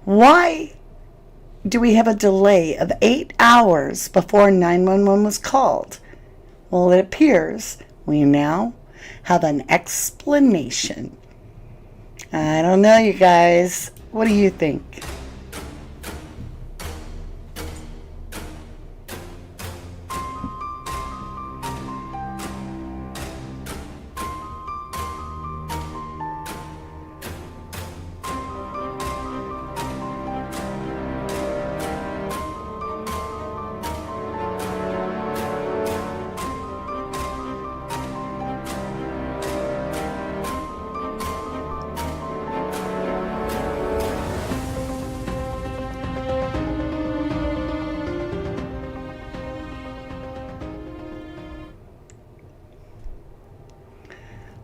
Why do we have a delay of 8 hours before 911 was called? Well, it appears we now have an explanation. I don't know, you guys. What do you think?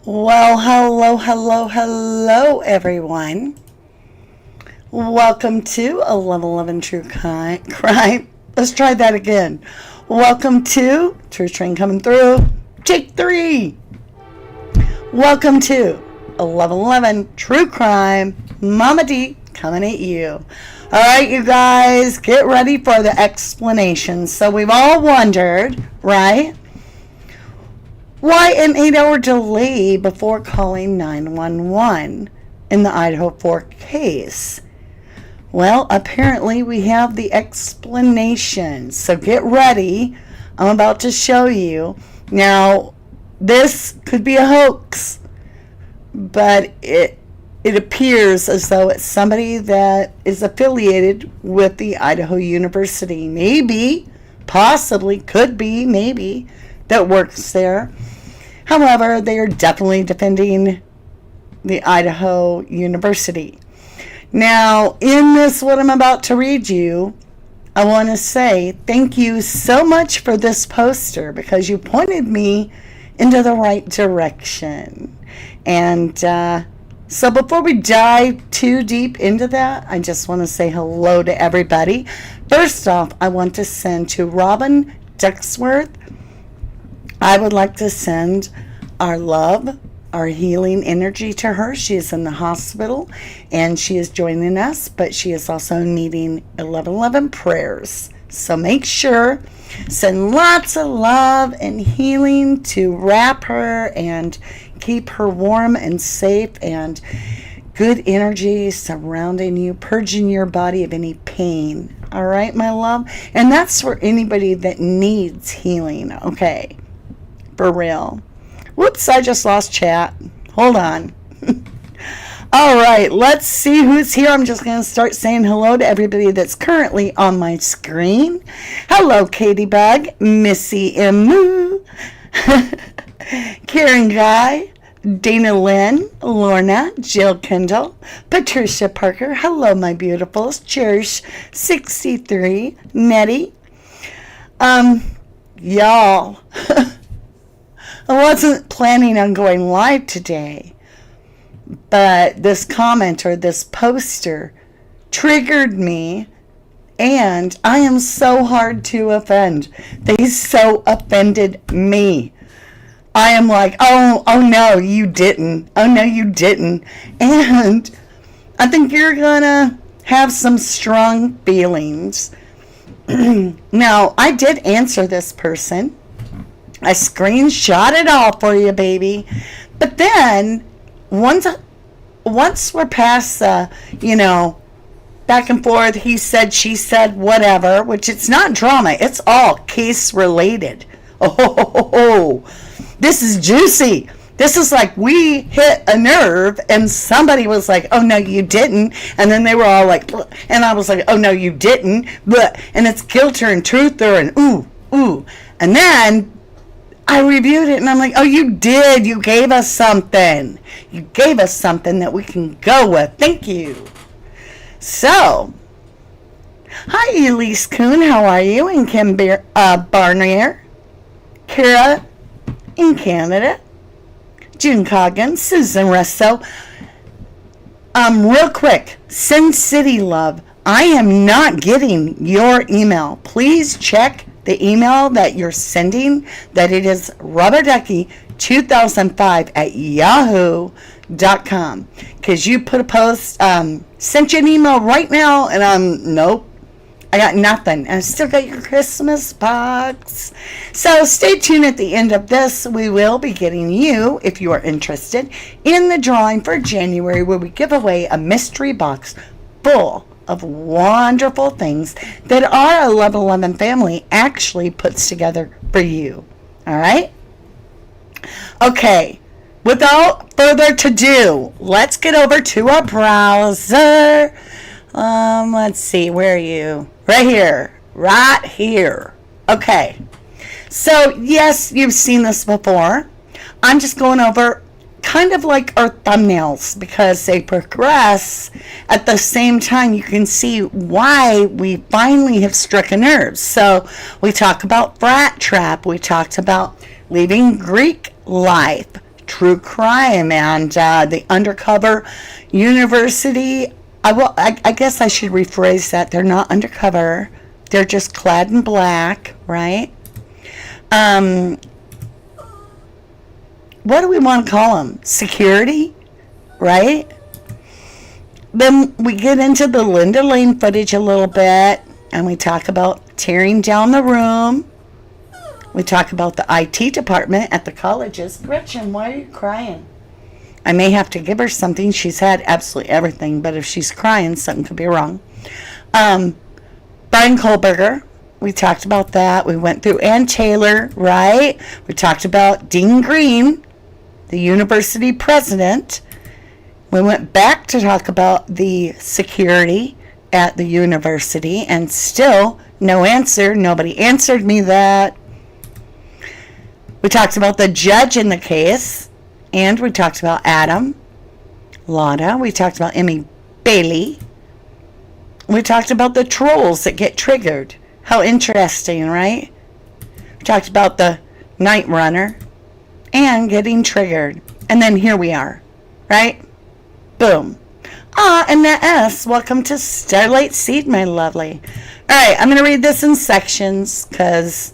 Well, hello, everyone. Welcome to a Level 11 True Crime. Let's try that again. Welcome to True Train coming through. Take 3. Welcome to a Level 11 True Crime. Mama D coming at you. All right, you guys, get ready for the explanation. So we've all wondered, right? Why an 8-hour delay before calling 911 in the IDAHO4 case? Well, apparently we have the explanation. So get ready. I'm about to show you. Now, this could be a hoax, but it appears as though it's somebody that is affiliated with the Idaho University. Maybe, possibly, could be, maybe, that works there. However, they are definitely defending the Idaho University. Now, in this, what I'm about to read you, I want to say thank you so much for this poster because you pointed me into the right direction. And so before we dive too deep into that, I just want to say hello to everybody. First off, I want to send to Robin Duxworth. I would like to send our love, our healing energy to her. She is in the hospital and she is joining us, but she is also needing 1111 prayers. So make sure, send lots of love and healing to wrap her and keep her warm and safe, and good energy surrounding you, purging your body of any pain. All right, my love? And that's for anybody that needs healing, okay? For real. Whoops, I just lost chat. Hold on. All right, let's see who's here. I'm just going to start saying hello to everybody that's currently on my screen. Hello, Katie Bug, Missy Emu, Karen Guy, Dana Lynn, Lorna, Jill Kendall, Patricia Parker. Hello, my beautifuls. Cherish 63, Nettie. Y'all. I wasn't planning on going live today, but this comment or this poster triggered me, and I am so hard to offend. They so offended me. I am like, oh no, you didn't. Oh no, you didn't. And I think you're gonna have some strong feelings. Now, I did answer this person. I screenshot it all for you, baby. But then, once we're past the, back and forth, he said, she said, whatever, which it's not drama. It's all case related. Oh, this is juicy. This is like we hit a nerve and somebody was like, oh, no, you didn't. And then they were all like, bleh. And I was like, oh, no, you didn't. But, and it's guilter and truther and ooh. And then I reviewed it and I'm like, oh, you did. You gave us something. You gave us something that we can go with. Thank you. So, hi, Elise Kuhn. How are you? And Kim Barnier. Kara in Canada. June Coggins. Susan Resto. Real quick. Sin City Love. I am not getting your email. Please check the email that you're sending, that it is rubberducky2005 at yahoo.com. dreamkeepers.com, because you put a post, sent you an email right now, and nope, I got nothing. And I still got your Christmas box. So stay tuned at the end of this. We will be getting you, if you are interested, in the drawing for January, where we give away a mystery box full of wonderful things that our 1111 family actually puts together for you. All right? Okay. Without further ado, let's get over to our browser. Let's see, where are you? Right here. Right here. Okay. So, yes, you've seen this before. I'm just going over kind of like our thumbnails because they progress. At the same time, you can see why we finally have struck a nerve. So, we talk about Frat Trap. We talked about Leaving Greek Life, True Crime, and the Undercover University. I guess I should rephrase that. They're not undercover. They're just clad in black, right? What do we want to call them? Security, right? Then we get into the Linda Lane footage a little bit, and we talk about tearing down the room. We talk about the IT department at the colleges. Gretchen, why are you crying? I may have to give her something. She's had absolutely everything, but if she's crying, something could be wrong. Brian Kohlberger, we talked about that. We went through Ann Taylor, right? We talked about Dean Green, the university president. We went back to talk about the security at the university, and still no answer. Nobody answered me that. We talked about the judge in the case. And we talked about Adam, Lana. We talked about Emmy Bailey. We talked about the trolls that get triggered. How interesting, right? We talked about the Night Runner and getting triggered. And then here we are, right? Boom. And that S, welcome to Starlight Seed, my lovely. All right, I'm going to read this in sections because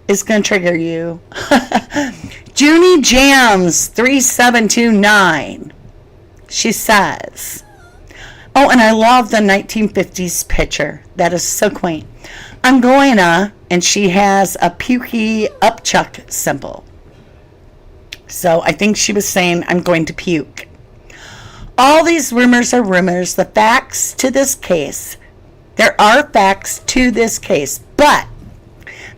it's going to trigger you. Junie Jams 3729. She says, oh, and I love the 1950s picture. That is so quaint. I'm going to, and she has a pukey upchuck symbol. So I think she was saying, I'm going to puke. All these rumors are rumors. The facts to this case. There are facts to this case, but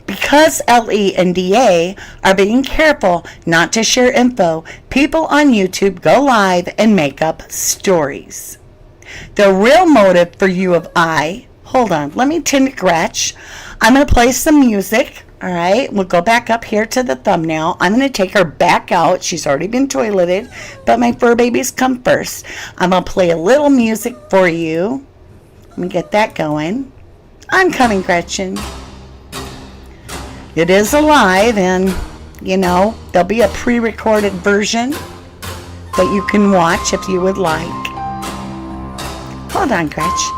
because LE and DA are being careful not to share info, people on YouTube go live and make up stories. The real motive for U of I, hold on, let me tend to Gretch. I'm going to play some music, all right? We'll go back up here to the thumbnail. I'm going to take her back out. She's already been toileted, but my fur babies come first. I'm going to play a little music for you. Let me get that going. I'm coming, Gretchen. It is alive, and, you know, there'll be a pre-recorded version that you can watch if you would like. Hold on, Gretch.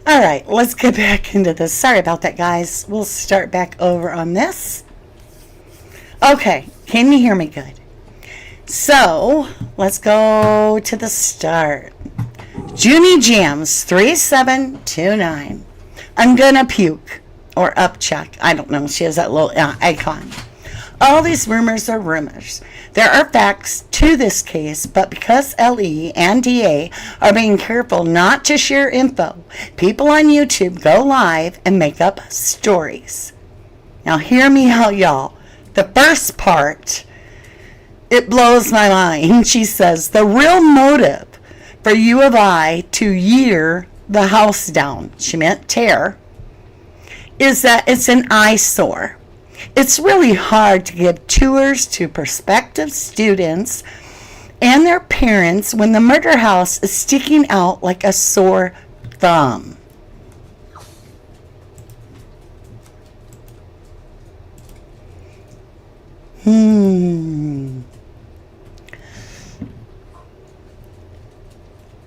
All right, let's get back into this. Sorry about that, guys. We'll start back over on this. Okay, can you hear me good? So, let's go to the start. Junie Jams 3729. I'm gonna puke or upchuck. I don't know. She has that little icon. All these rumors are rumors. There are facts to this case, but because LE and DA are being careful not to share info, people on YouTube go live and make up stories. Now hear me out, y'all. The first part It blows my mind. She says, the real motive for U of I to year the house down, she meant tear, is that it's an eyesore. It's really hard to give tours to prospective students and their parents when the murder house is sticking out like a sore thumb.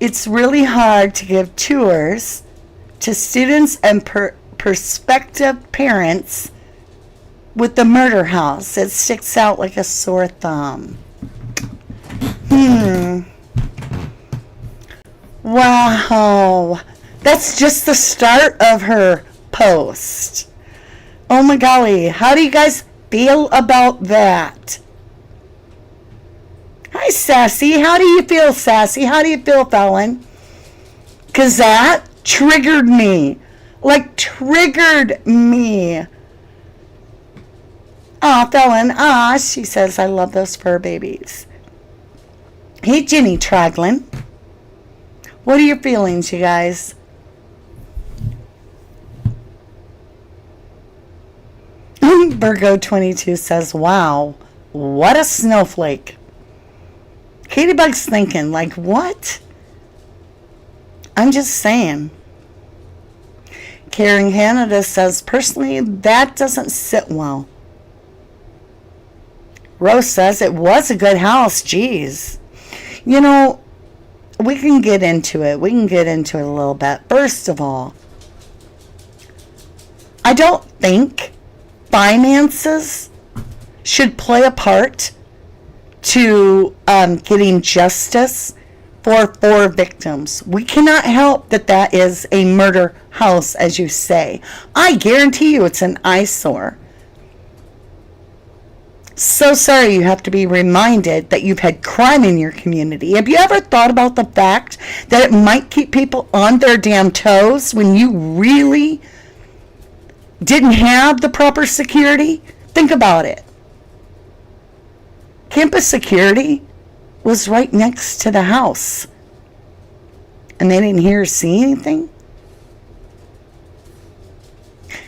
It's really hard to give tours to students and prospective parents with the murder house. It sticks out like a sore thumb. Wow. That's just the start of her post. Oh my golly. How do you guys feel about that? Hi, Sassy. How do you feel, Sassy? How do you feel, Felon? Because that triggered me. Like, triggered me. Aw, Felon. She says, I love those fur babies. Hey, Jenny Traglin. What are your feelings, you guys? Virgo 22 says, wow, what a snowflake. Katybug's thinking, like, what? I'm just saying. Karen Canada says, personally, that doesn't sit well. Rose says, it was a good house. Jeez. You know, we can get into it. We can get into it a little bit. First of all, I don't think finances should play a part to getting justice for 4 victims. We cannot help that that is a murder house, as you say. I guarantee you it's an eyesore. So sorry you have to be reminded that you've had crime in your community. Have you ever thought about the fact that it might keep people on their damn toes when you really didn't have the proper security? Think about it. Campus security was right next to the house. And they didn't hear or see anything?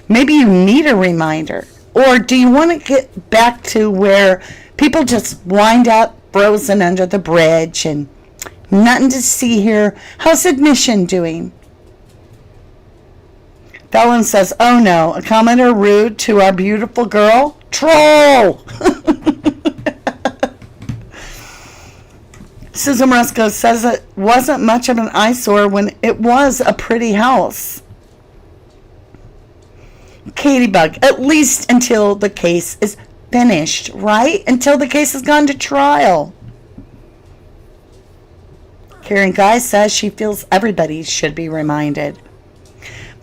Maybe you need a reminder. Or do you want to get back to where people just wind up frozen under the bridge and nothing to see here? How's admission doing? Felon says, oh no, a commenter rude to our beautiful girl? Troll! Susan Roscoe says it wasn't much of an eyesore when it was a pretty house. Katybug, at least until the case is finished, right? Until the case has gone to trial. Karen Guy says she feels everybody should be reminded.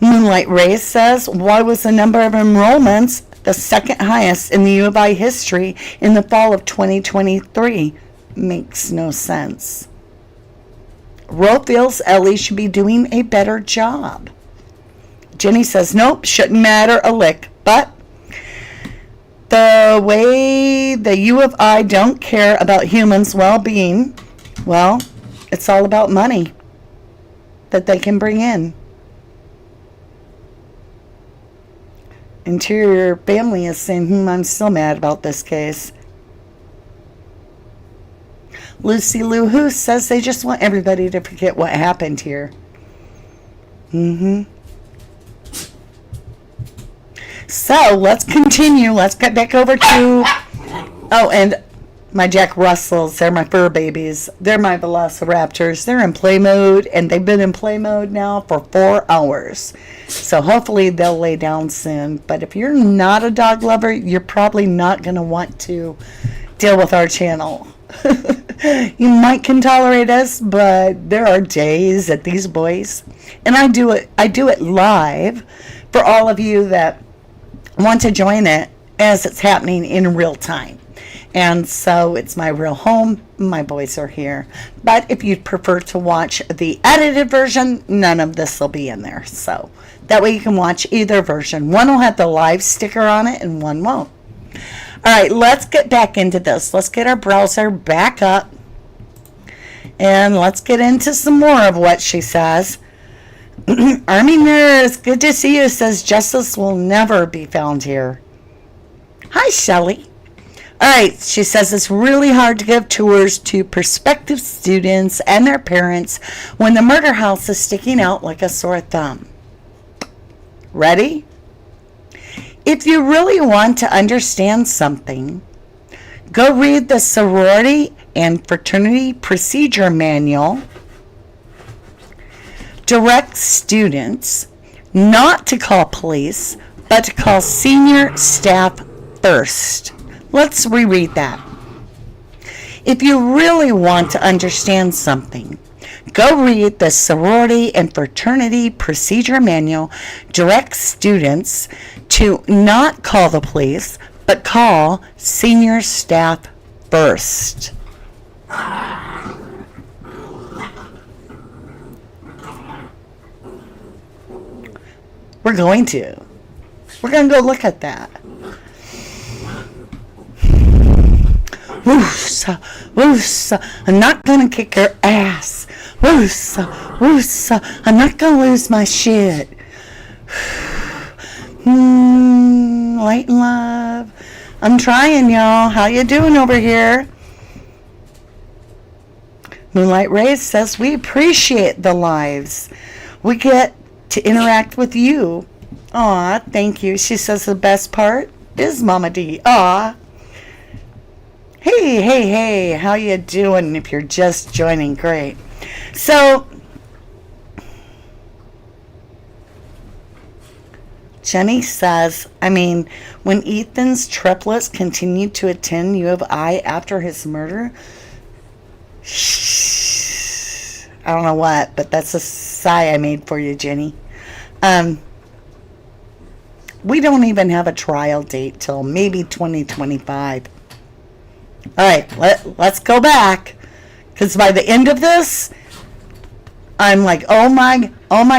Moonlight Ray says, why was the number of enrollments the second highest in the U of I history in the fall of 2023? Makes no sense. Ro feels Ellie should be doing a better job. Jenny says, nope, shouldn't matter a lick. But the way the U of I don't care about humans' well-being, well, it's all about money that they can bring in. Interior family is saying, I'm still mad about this case. Lucy Lou Who says they just want everybody to forget what happened here. So, let's continue. Let's get back over to... Oh, and my Jack Russells. They're my fur babies. They're my velociraptors. They're in play mode, and they've been in play mode now for 4 hours. So, hopefully, they'll lay down soon. But if you're not a dog lover, you're probably not going to want to deal with our channel. You might can tolerate us, but there are days that these boys... And I do it live for all of you that want to join it as it's happening in real time. And so it's my real home. My boys are here. But if you'd prefer to watch the edited version, none of this will be in there. So that way you can watch either version. One will have the live sticker on it and one won't. All right, let's get back into this. Let's get our browser back up. And let's get into some more of what she says. Army nurse, good to see you, says justice will never be found here. Hi, Shelley. All right, she says it's really hard to give tours to prospective students and their parents when the murder house is sticking out like a sore thumb. Ready? If you really want to understand something, go read the sorority and fraternity procedure manual. Direct students not to call police, but to call senior staff first. Let's reread that. If you really want to understand something, go read the sorority and fraternity procedure manual. Direct students to not call the police, but call senior staff first. We're going to go look at that. Woosa, woosa, I'm not gonna kick her ass. Woosa, woosa, I'm not gonna lose my shit. Light and love. I'm trying, y'all. How you doing over here? Moonlight Rays says we appreciate the lives. We get to interact with you. Aw, thank you. She says the best part is Mama D. Aw. Hey, how you doing? If you're just joining, great. So, Jenny says, when Ethan's triplets continued to attend U of I after his murder, I don't know what, but that's a sigh I made for you, Jenny. We don't even have a trial date till maybe 2025. All right, let's go back, because by the end of this, I'm like, oh my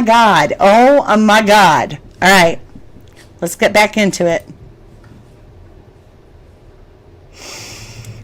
God. All right, let's get back into it.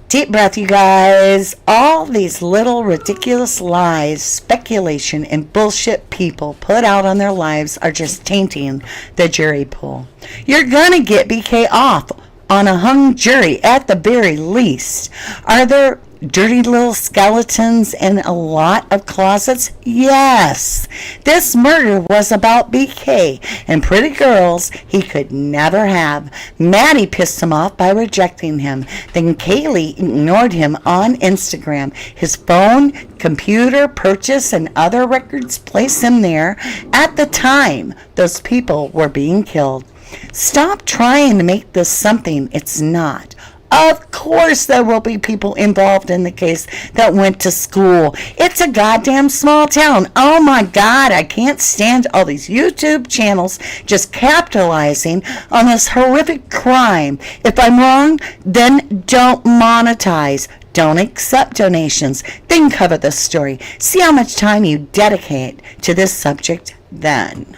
Deep breath, you guys. All these little ridiculous lies, speculation, and bullshit people put out on their lives are just tainting the jury pool. You're gonna get BK off on a hung jury at the very least. Are there dirty little skeletons in a lot of closets? Yes. This murder was about BK and pretty girls he could never have. Maddie pissed him off by rejecting him. Then Kaylee ignored him on Instagram. His phone, computer, purchase, and other records place him there at the time those people were being killed. Stop trying to make this something it's not. Of course there will be people involved in the case that went to school. It's a goddamn small town. Oh my God, I can't stand all these YouTube channels just capitalizing on this horrific crime. If I'm wrong, then don't monetize. Don't accept donations. Then cover the story. See how much time you dedicate to this subject then.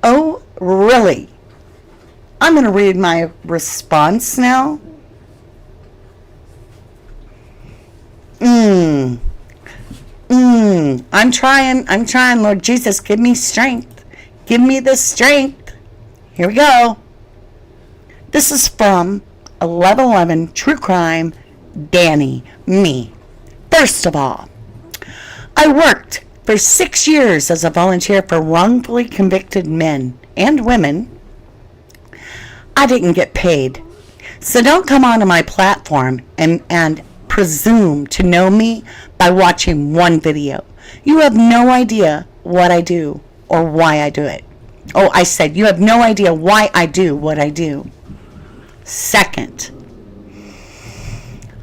Oh, really? I'm going to read my response now. I'm trying, Lord Jesus, give me strength. Give me the strength. Here we go. This is from 1111 True Crime, Danny, me. First of all, I worked for 6 years as a volunteer for wrongfully convicted men and women. I didn't get paid. So don't come onto my platform and presume to know me by watching one video. You have no idea what I do or why I do it. Oh, I said you have no idea why I do what I do. Second,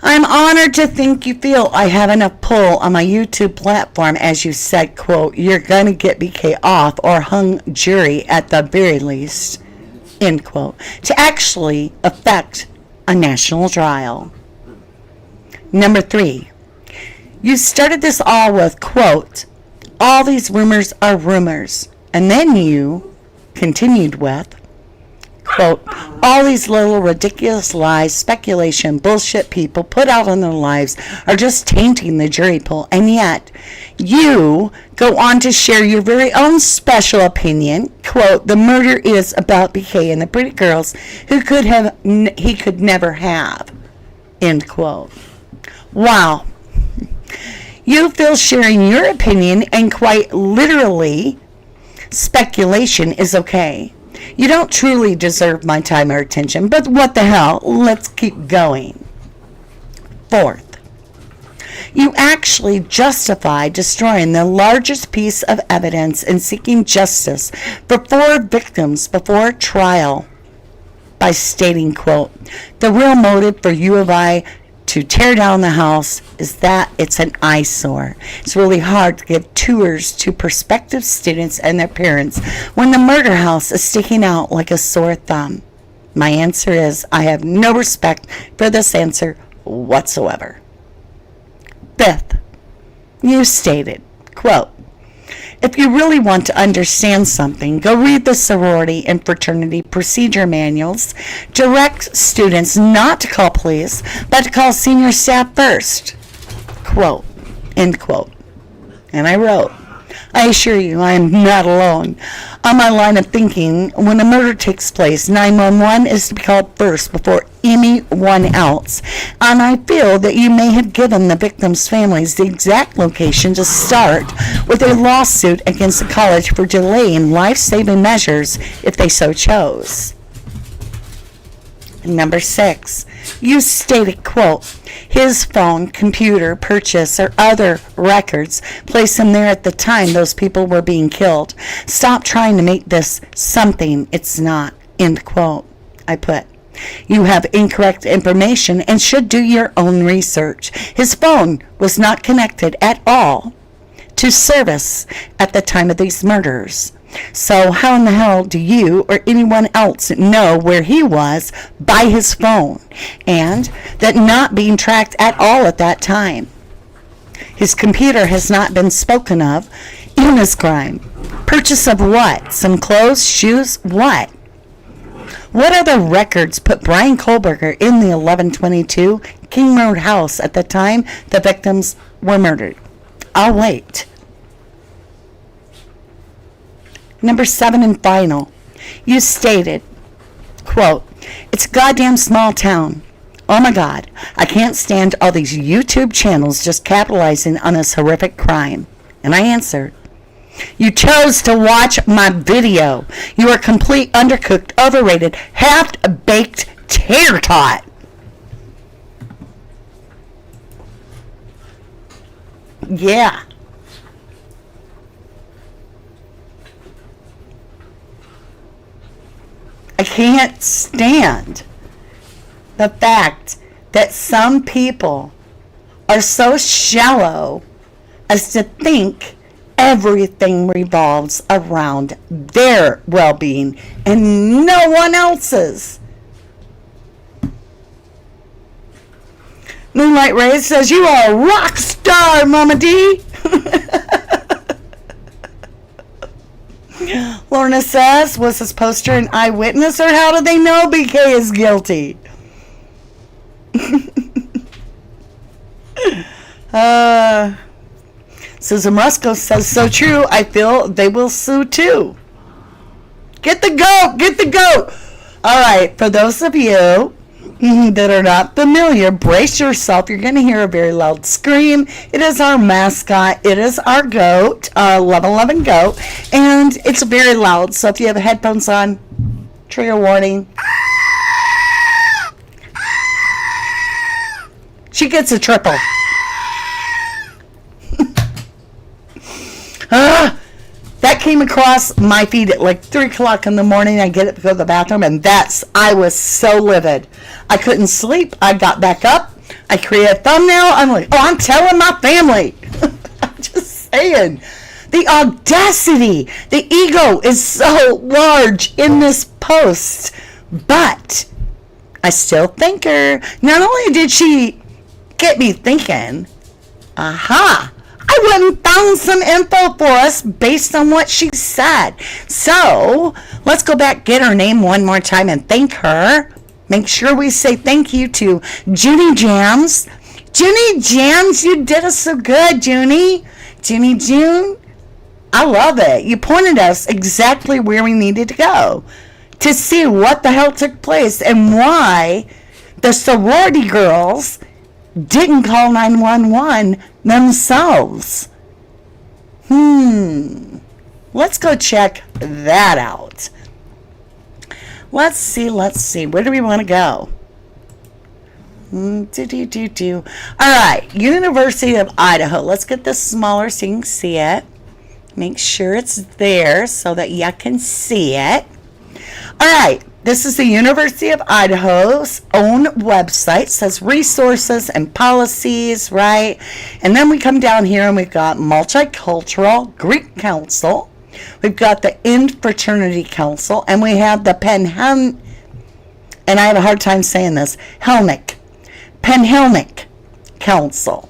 I'm honored to think you feel I have enough pull on my YouTube platform, as you said, quote, you're going to get BK off or hung jury at the very least, end quote, to actually affect a national trial. Number 3, you started this all with, quote, all these rumors are rumors, and then you continued with, Quote, all these little ridiculous lies, speculation, bullshit people put out in their lives are just tainting the jury pool. And yet, you go on to share your very own special opinion. Quote, the murder is about BK and the pretty girls who he could never have. End quote. Wow. You feel sharing your opinion and quite literally speculation is okay. You don't truly deserve my time or attention, but what the hell? Let's keep going. Fourth, you actually justify destroying the largest piece of evidence and seeking justice for 4 victims before trial by stating, quote, the real motive for U of I to tear down the house is that it's an eyesore. It's really hard to give tours to prospective students and their parents when the murder house is sticking out like a sore thumb. My answer is I have no respect for this answer whatsoever. Fifth, you stated, quote, if you really want to understand something, go read the sorority and fraternity procedure manuals. Direct students not to call police, but to call senior staff first. Quote, end quote. And I wrote, I assure you I am not alone. On my line of thinking, when a murder takes place, 911 is to be called first before anyone else. And I feel that you may have given the victims' families the exact location to start with a lawsuit against the college for delaying life-saving measures if they so chose. Number 6, you stated, quote, his phone, computer, purchase, or other records, place him there at the time those people were being killed. Stop trying to make this something it's not, end quote. I put, you have incorrect information and should do your own research. His phone was not connected at all to service at the time of these murders. So how in the hell do you or anyone else know where he was by his phone and that not being tracked at all at that time? His computer has not been spoken of in this crime. Purchase of what? Some clothes, shoes, what? What other records put Brian Kohlberger in the 1122 King Road house at the time the victims were murdered? I'll wait. Number 7 and final, you stated, quote, it's a goddamn small town. Oh my God, I can't stand all these YouTube channels just capitalizing on this horrific crime. And I answered, you chose to watch my video. You are complete, undercooked, overrated, half-baked tater tot. Yeah. I can't stand the fact that some people are so shallow as to think everything revolves around their well-being and no one else's. Moonlight Rays says, you are a rock star, Mama D. Lorna says, was this poster an eyewitness or how do they know BK is guilty? Susan Rusco says, so true. I feel they will sue too. Get the goat! Get the goat! All right, for those of you that are not familiar, brace yourself. You're going to hear a very loud scream. It is our mascot. It is our goat, our 1111 goat, and it's very loud. So if you have headphones on, trigger warning. She gets a triple. That came across my feed at like 3 o'clock in the morning. I get up to go to the bathroom, and I was so livid. I couldn't sleep. I got back up. I created a thumbnail. I'm like, oh, I'm telling my family. I'm just saying. The audacity, the ego is so large in this post. But I still think her. Not only did she get me thinking, aha, I went and found some info for us based on what she said. So let's go back, get her name one more time, and thank her. Make sure we say thank you to Junie Jams. Junie Jams, you did us so good, Junie. Junie June, I love it. You pointed us exactly where we needed to go to see what the hell took place and why the sorority girls didn't call 911 themselves. Let's go check that out. Let's see. Where do we want to go? All right, University of Idaho. Let's get this smaller so you can see it. Make sure it's there so that you can see it. All right, this is the University of Idaho's own website. It says resources and policies, right? And then we come down here and we've got Multicultural Greek Council. We've got the Infraternity Council, and we have the and I have a hard time saying this, Penhellenic Council.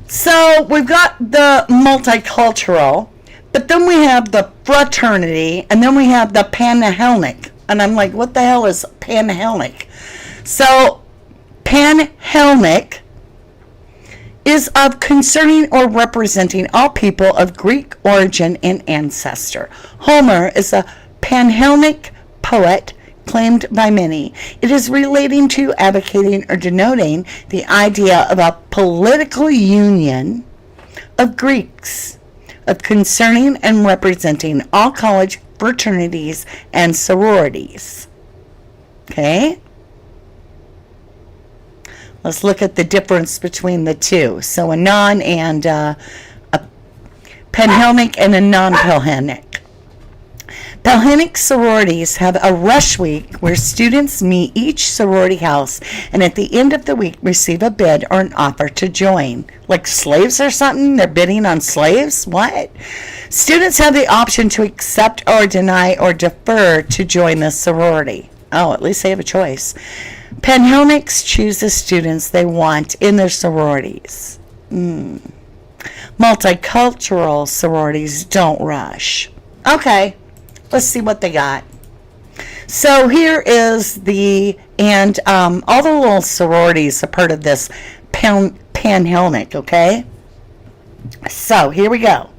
So we've got the multicultural, but then we have the fraternity, and then we have the Panhellenic. And I'm like, what the hell is Panhellenic? So Panhellenic is of concerning or representing all people of Greek origin and ancestor. Homer is a Panhellenic poet claimed by many. It is relating to, advocating, or denoting the idea of a political union of Greeks, of concerning and representing all college fraternities and sororities. Okay? Let's look at the difference between the two. So a non and a Panhellenic and a non-Panhellenic. Panhellenic sororities have a rush week where students meet each sorority house and at the end of the week receive a bid or an offer to join. Like slaves or something? They're bidding on slaves? What? Students have the option to accept or deny or defer to join the sorority. Oh, at least they have a choice. Panhellenics choose the students they want in their sororities. Multicultural sororities don't rush. Okay. Let's see what they got. So here is and all the little sororities are part of this Panhellenic, okay? So here we go.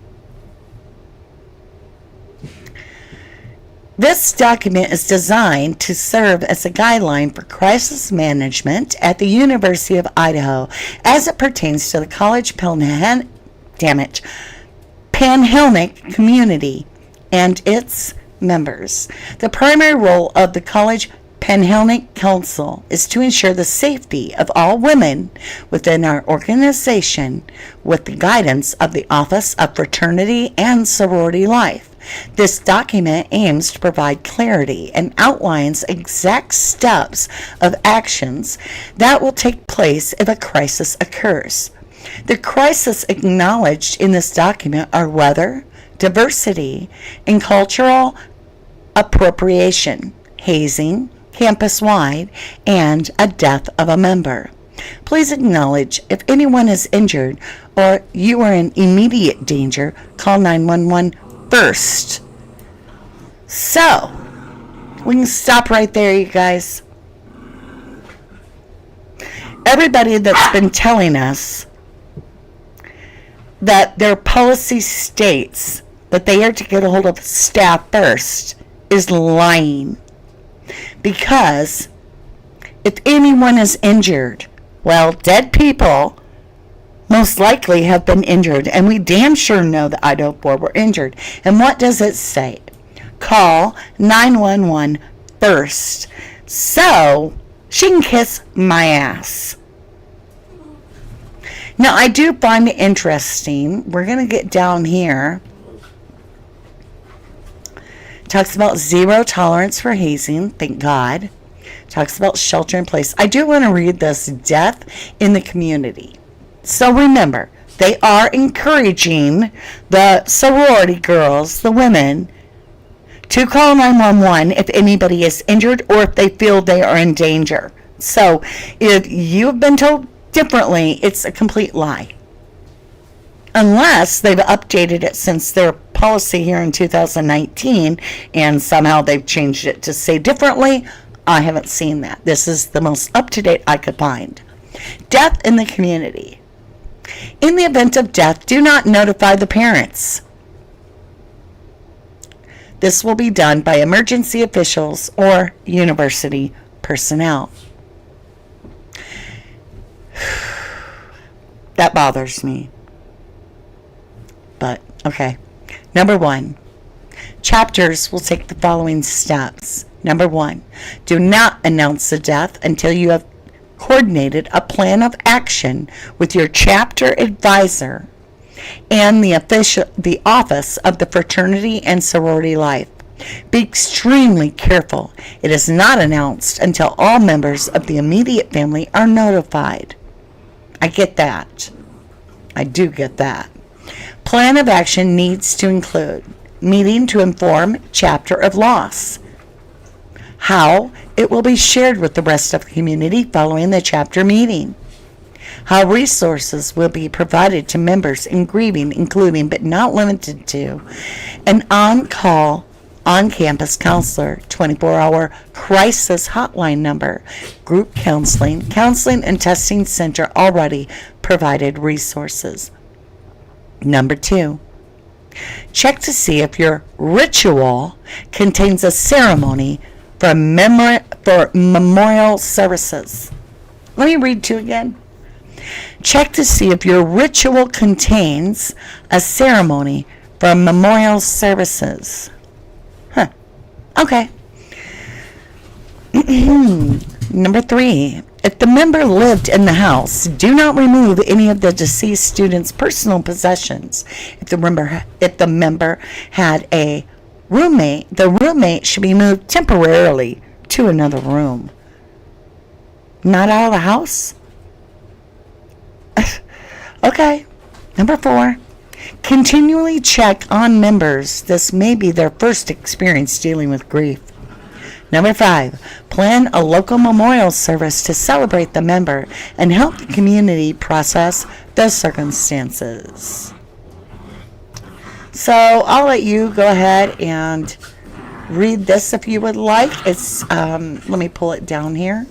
This document is designed to serve as a guideline for crisis management at the University of Idaho as it pertains to the college Panhellenic community and its members. The primary role of the College Panhellenic Council is to ensure the safety of all women within our organization with the guidance of the Office of Fraternity and Sorority Life. This document aims to provide clarity and outlines exact steps of actions that will take place if a crisis occurs. The crises acknowledged in this document are weather, diversity, and cultural appropriation, hazing, campus-wide, and a death of a member. Please acknowledge if anyone is injured or you are in immediate danger, call 911 first. So, we can stop right there, you guys. Everybody that's been telling us that their policy states that they are to get a hold of staff first is lying. Because if anyone is injured, well, dead people most likely have been injured, and we damn sure know that IDAHO4 were injured. And what does it say? Call 911 first. So she can kiss my ass. Now, I do find it interesting. We're going to get down here. Talks about zero tolerance for hazing, thank God. Talks about shelter in place. I do want to read this, death in the community. So remember, they are encouraging the sorority girls, the women, to call 911 if anybody is injured or if they feel they are in danger. So if you've been told differently, it's a complete lie. unless they've updated it since their policy here in 2019 and somehow they've changed it to say differently. I haven't seen that. This is the most up-to-date I could find. Death in the community. In the event of death, do not notify the parents. This will be done by emergency officials or university personnel. That bothers me. But, okay. Number 1. Chapters will take the following steps. Number 1. Do not announce the death until you have coordinated a plan of action with your chapter advisor and the office of the fraternity and sorority life. Be extremely careful. It is not announced until all members of the immediate family are notified. I get that. I do get that. Plan of action needs to include meeting to inform chapter of loss, how it will be shared with the rest of the community following the chapter meeting, how resources will be provided to members in grieving, including but not limited to an on-call, on-campus counselor, 24-hour crisis hotline number, group counseling, counseling and testing center already provided resources. Number 2, check to see if your ritual contains a ceremony for memorial services. Let me read 2 again. Check to see if your ritual contains a ceremony for memorial services. Okay. Number 3. If the member lived in the house, do not remove any of the deceased student's personal possessions. If the member had a roommate, the roommate should be moved temporarily to another room. Not out of the house? Okay. Number 4. Continually check on members. This may be their first experience dealing with grief. Number 5, plan a local memorial service to celebrate the member and help the community process the circumstances. So I'll let you go ahead and read this if you would like. It's let me pull it down here.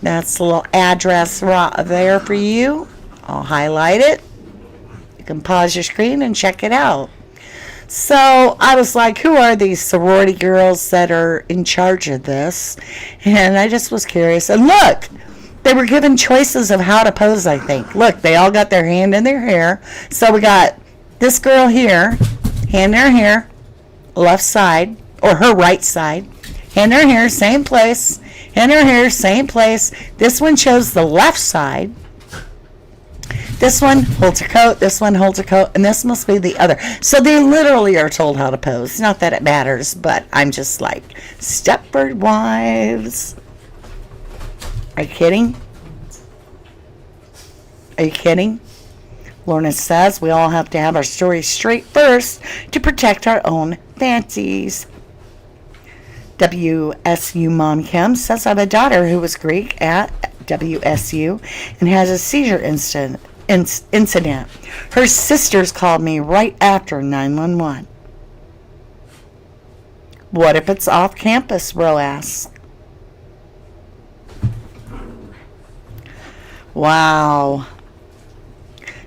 That's the little address right there for you. I'll highlight it. You can pause your screen and check it out. So I was like, who are these sorority girls that are in charge of this? And I just was curious. And look, they were given choices of how to pose, I think. Look, they all got their hand in their hair. So we got this girl here, hand in her hair, left side, or her right side. Hand in her hair, same place. Hand in her hair, same place. This one chose the left side. This one holds her coat, this one holds her coat, and this must be the other. So they literally are told how to pose. Not that it matters, but I'm just like, Stepford wives. Are you kidding? Are you kidding? Lorna says we all have to have our stories straight first to protect our own fancies. WSU Mom Kim says I have a daughter who was Greek at WSU and has a seizure incident. Her sisters called me right after 911. What if it's off campus? Ro asks. Wow.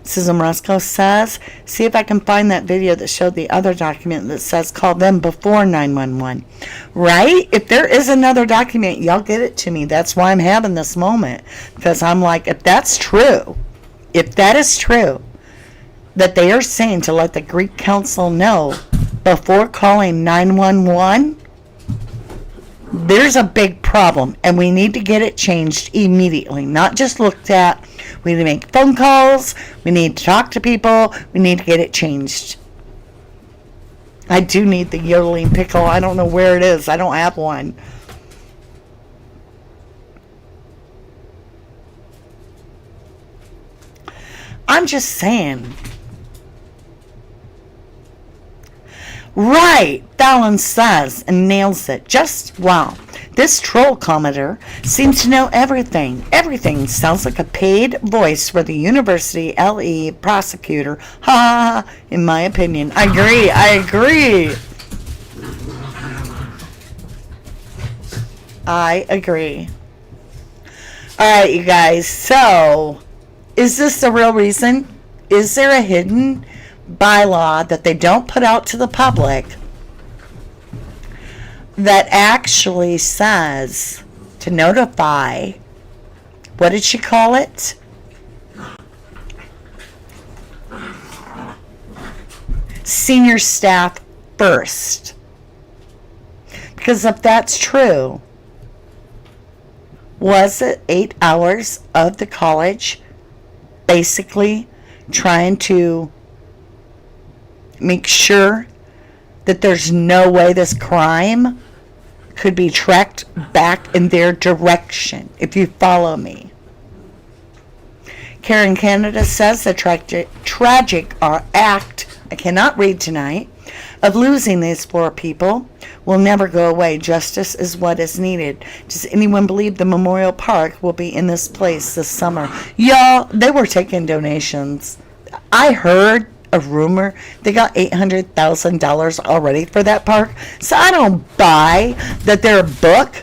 Susan Roscoe says, see if I can find that video that showed the other document that says call them before 911. Right? If there is another document, y'all get it to me. That's why I'm having this moment. Because I'm like, if that's true, if that is true, that they are saying to let the Greek council know before calling 911, there's a big problem. And we need to get it changed immediately. Not just looked at. We need to make phone calls. We need to talk to people. We need to get it changed. I do need the yodeling pickle. I don't know where it is. I don't have one. I'm just saying. Right, Fallon says and nails it. Just, wow. This troll commenter seems to know everything. Everything sounds like a paid voice for the university LE prosecutor. Ha! In my opinion. I agree. Alright, you guys. So, is this the real reason? Is there a hidden bylaw that they don't put out to the public that actually says to notify, what did she call it? Senior staff first. Because if that's true, was it 8 hours of the college basically trying to make sure that there's no way this crime could be tracked back in their direction, if you follow me? Karen Canada says the tragic act, I cannot read tonight, of losing these 4 people will never go away. Justice is what is needed. Does anyone believe the Memorial Park will be in this place this summer? Y'all, they were taking donations. I heard a rumor they got $800,000 already for that park. So I don't buy that their book,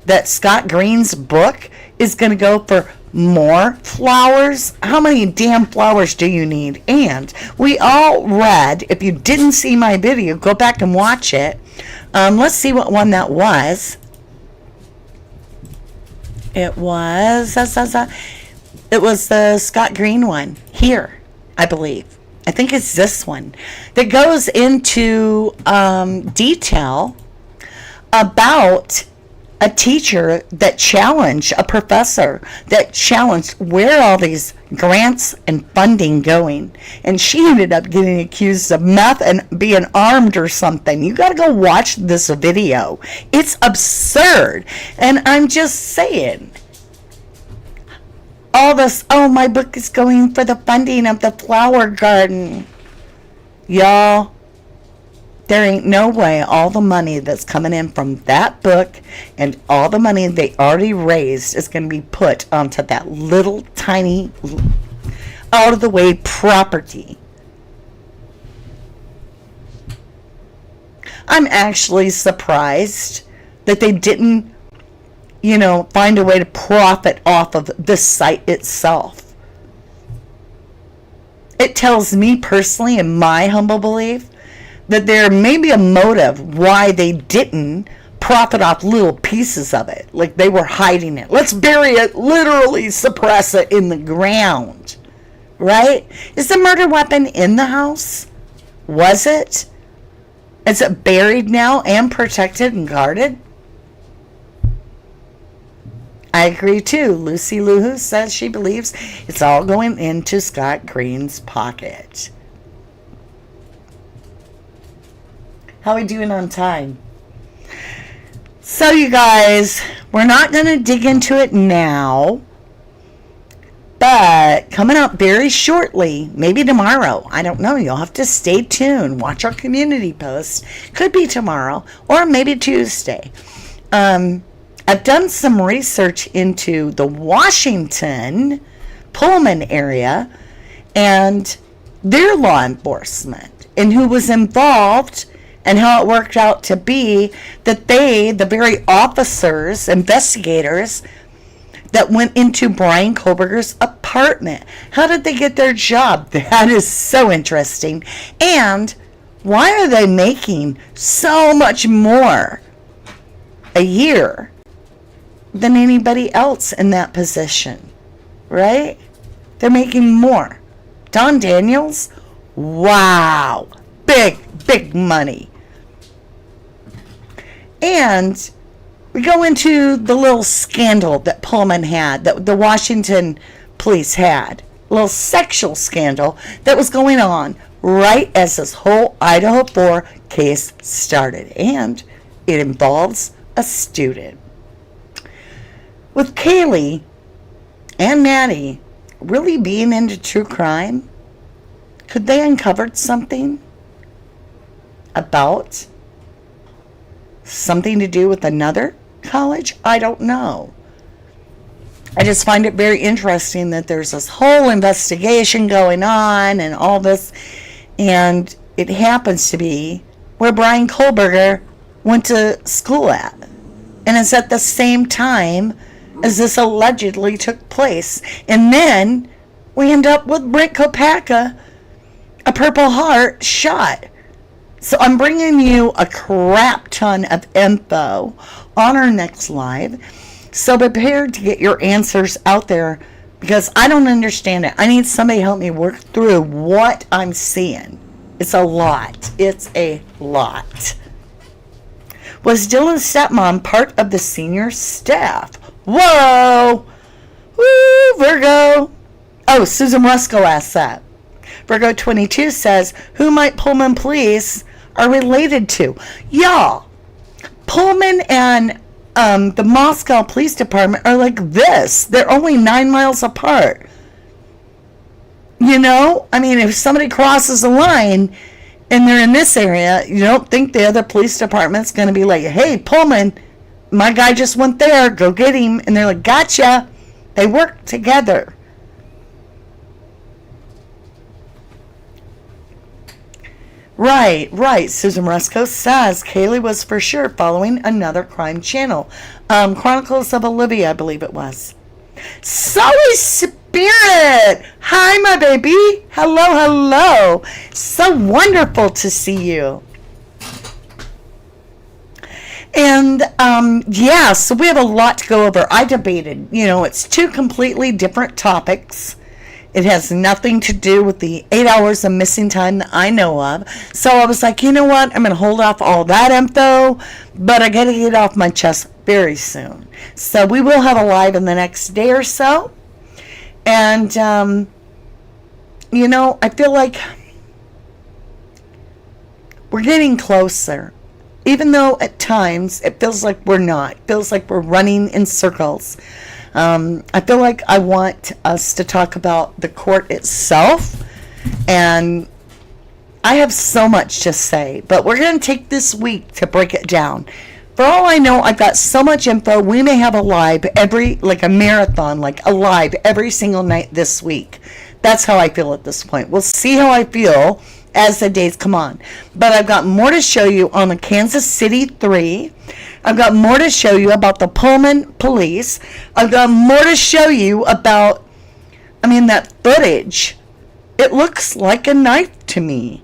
that Scott Green's book, is going to go for more flowers. How many damn flowers do you need? And we all read, if you didn't see my video, go back and watch it. Let's see what one that was. It was the Scott Green one here, I believe. I think it's this one that goes into detail about a teacher that challenged, a professor that challenged where all these grants and funding going. And she ended up getting accused of meth and being armed or something. You got to go watch this video. It's absurd. And I'm just saying, all this, oh, my book is going for the funding of the flower garden. Y'all, there ain't no way all the money that's coming in from that book and all the money they already raised is going to be put onto that little tiny out of the way property. I'm actually surprised that they didn't, find a way to profit off of the site itself. It tells me personally, in my humble belief, that there may be a motive why they didn't profit off little pieces of it. Like they were hiding it. Let's bury it, literally suppress it in the ground. Right? Is the murder weapon in the house? Was it? Is it buried now and protected and guarded? I agree too. Lucy Luhu says she believes it's all going into Scott Green's pocket. How are we doing on time? So you guys, we're not going to dig into it now, but coming up very shortly, maybe tomorrow, I don't know, you'll have to stay tuned, watch our community post, could be tomorrow, or maybe Tuesday. I've done some research into the Washington, Pullman area, and their law enforcement, and who was involved, and how it worked out to be that they, the very officers, investigators, that went into Brian Kohlberger's apartment. How did they get their job? That is so interesting. And why are they making so much more a year than anybody else in that position? Right? They're making more. Don Daniels? Wow. Big money. And we go into the little scandal that Pullman had, that the Washington police had. A little sexual scandal that was going on right as this whole IDAHO4 case started. And it involves a student. With Kaylee and Maddie really being into true crime, could they uncovered something about something to do with another college? I don't know. I just find it very interesting that there's this whole investigation going on and all this, and it happens to be where Brian Kohlberger went to school at. And it's at the same time as this allegedly took place. And then we end up with Brent Kopacka, a Purple Heart shot. So I'm bringing you a crap ton of info on our next live. So prepared to get your answers out there, because I don't understand it. I need somebody to help me work through what I'm seeing. It's a lot. It's a lot. Was Dylan's stepmom part of the senior staff? Whoa! Woo, Virgo. Oh, Susan Rusko asked that. Virgo 22 says, who might Pullman police are related to? Y'all, Pullman and the Moscow Police Department are like this. They're only 9 miles apart. You know? I mean, if somebody crosses a line and they're in this area, you don't think the other police department's going to be like, hey, Pullman, my guy just went there. Go get him. And they're like, gotcha. They work together. Right. Susan Rusko says Kaylee was for sure following another crime channel. Chronicles of Olivia, I believe it was. Sully Spirit! Hi, my baby. Hello. So wonderful to see you. And, so we have a lot to go over. I debated, it's two completely different topics. It has nothing to do with the 8 hours of missing time that I know of. So I was like, you know what? I'm going to hold off all that info, but I got to get off my chest very soon. So we will have a live in the next day or so. And, I feel like we're getting closer. Even though at times it feels like we're not. It feels like we're running in circles. I feel like I want us to talk about the court itself, and I have so much to say, but we're going to take this week to break it down. For all I know, I've got so much info. We may have a live a marathon, like a live every single night this week. That's how I feel at this point. We'll see how I feel as the days come on. But I've got more to show you on the Kansas City 3. I've got more to show you about the Pullman police. I've got more to show you about, that footage. It looks like a knife to me.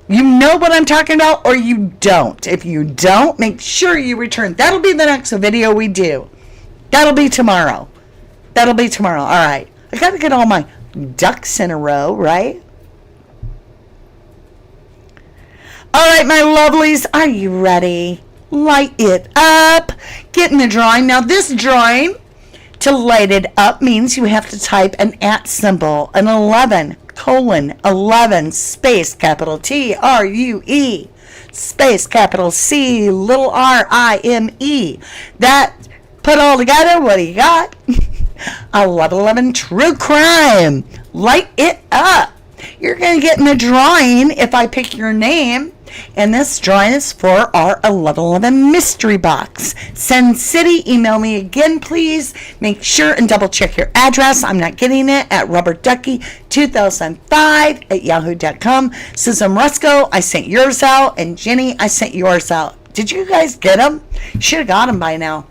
You know what I'm talking about, or you don't. If you don't, make sure you return. That'll be the next video we do. That'll be tomorrow. All right. I got to get all my ducks in a row, right? All right, my lovelies, are you ready? Light it up. Get in the drawing. Now, this drawing, to light it up, means you have to type an @ symbol, an 11:11, space, capital T, RUE, space, capital C, little RIME. That, put all together, what do you got? 11:11 true crime. Light it up. You're going to get in the drawing if I pick your name. And this drawing is for our 1111 mystery box. Send City, email me again, please. Make sure and double check your address. I'm not getting it at robertducky2005@yahoo.com. Susan Rusko, I sent yours out. And Jenny, I sent yours out. Did you guys get them? You should have got them by now.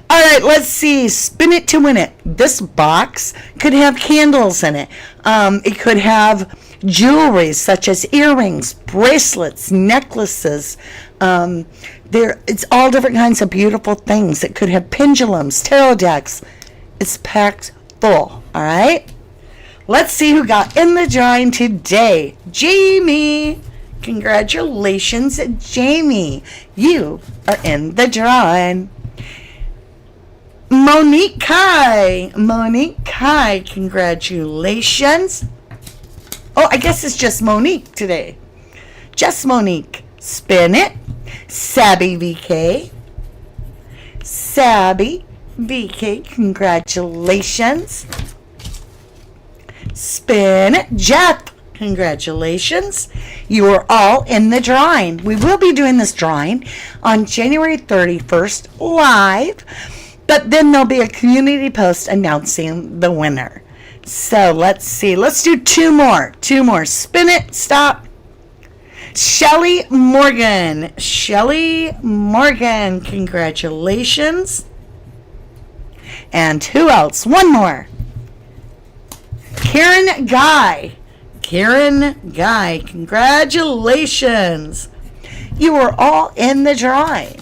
All right, let's see. Spin it to win it. This box could have candles in it. It could have jewelry such as earrings, bracelets, necklaces. It's all different kinds of beautiful things. It could have pendulums, tarot decks. It's packed full. All right. Let's see who got in the drawing today. Jamie. Congratulations, Jamie. You are in the drawing. Monique Kai, congratulations. Oh, I guess it's just Monique today. Just Monique. Spin it. Sabby VK, congratulations. Spin it. Jeff, Congratulations. You are all in the drawing. We will be doing this drawing on January 31st live, but then there'll be a community post announcing the winner. So let's see. Let's do two more. Spin it. Stop. Shelly Morgan. Congratulations. And who else? One more. Karen Guy. Congratulations. You are all in the drawing.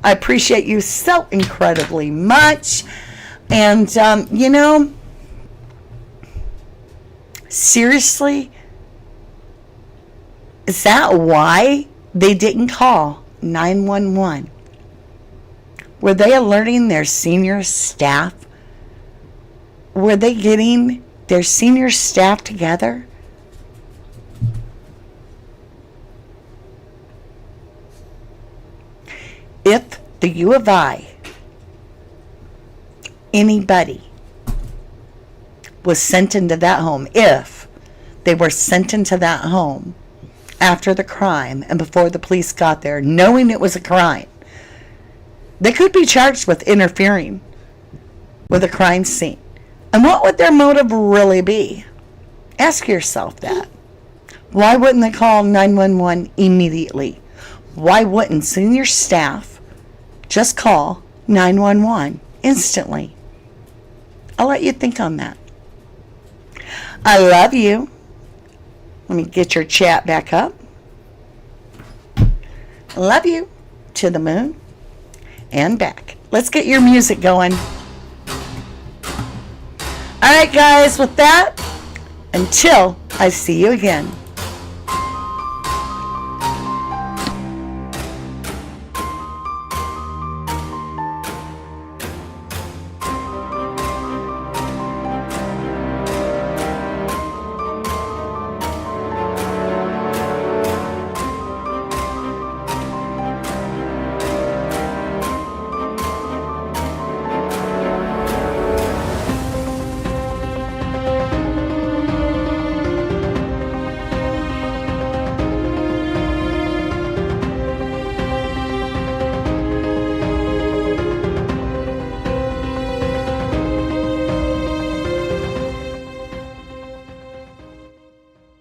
I appreciate you so incredibly much. And, seriously, is that why they didn't call 911? Were they alerting their senior staff? Were they getting their senior staff together? If the U of I, anybody, was sent into that home, if they were sent into that home after the crime and before the police got there, knowing it was a crime, they could be charged with interfering with a crime scene. And what would their motive really be? Ask yourself that. Why wouldn't they call 911 immediately? Why wouldn't senior staff just call 911 instantly? I'll let you think on that. I love you. Let me get your chat back up. Love you to the moon and back. Let's get your music going. All right, guys, with that, until I see you again.